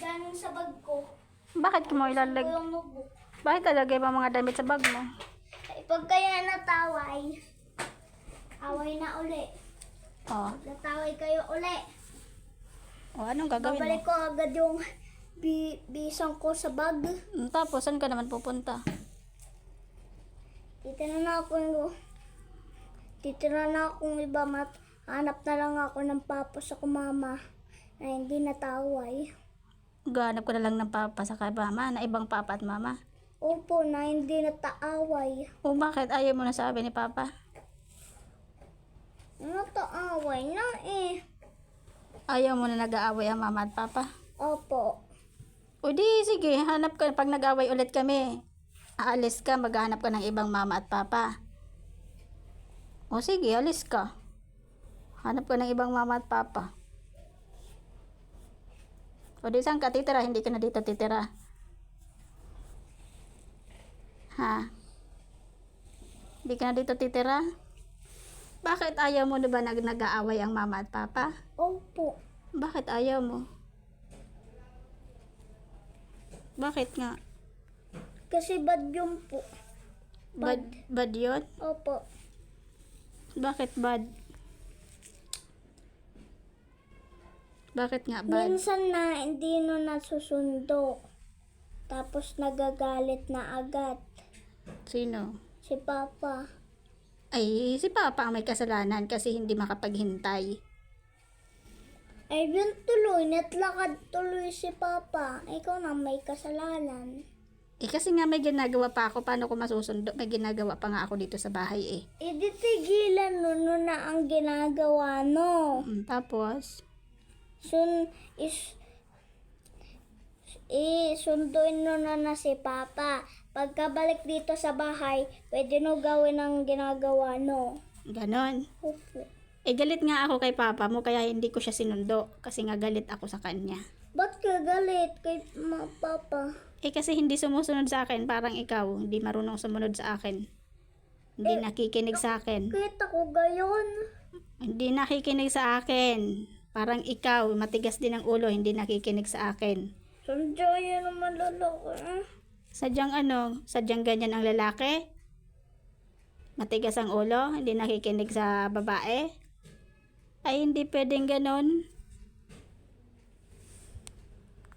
yan sa bag ko. Bakit mo Ko ilalag? yung notebook. Bakit lalagay mo mga damit sa bag mo? Ay, pag kaya nataway, away na uli. Oh. Nataway kayo uli. O, anong gagawin mo? Babalik ko agad yung bisang ko sa bag. Tapos, saan ka naman pupunta? Titira na akong iba, hanap na lang ako ng papa sa kumama na hindi nataway. Ganap ko na lang ng papa sa kay mama, na ibang papa at mama. Opo, na hindi nataaway. O bakit ayaw mo na sabi ni papa? Nataaway na eh. Ayaw mo na nag-aaway ang mama at papa? Opo. O di, sige, hanap ka. Pag nag-aaway ulit kami, aalis ka, maghanap ka ng ibang mama at papa. O sige, alis ka. Hanap ka ng ibang mama at papa. O di, saan ka titira? Hindi ka na dito titira. Ha? Hindi ka na dito titira? Bakit ayaw mo na ba nag-aaway ang mama at papa? Opo. Bakit ayaw mo? Bakit nga? Kasi bad yun po. Bad yun? Opo. Bakit bad? Bakit nga bad? Minsan na hindi no nasusundo. Tapos nagagalit na agad. Sino? Si Papa. Ay, si Papa ang may kasalanan kasi hindi makapaghintay. Ay, yun tuloy. Natlakad tuloy si Papa. Ikaw na may kasalanan. Eh kasi nga may ginagawa pa ako, paano ko masusundo? May ginagawa pa nga ako dito sa bahay eh. E di tigilan no na ang ginagawa no. Tapos, Sunduin no na si Papa. Pagkabalik dito sa bahay, pwede no gawin ang ginagawa no. ganon. Opo. Eh galit nga ako kay Papa mo kaya hindi ko siya sinundo kasi nga galit ako sa kanya. Ba't ka galit kay Papa? Eh kasi hindi sumusunod sa akin, parang ikaw, hindi marunong sumunod sa akin. Hindi nakikinig sa akin. Kita ko gayon. Hindi nakikinig sa akin. Parang ikaw, matigas din ang ulo, hindi nakikinig sa akin. Sanjaya naman lalaki. Sadyang ganyan ang lalaki? Matigas ang ulo, hindi nakikinig sa babae? Ay, hindi pwedeng ganon.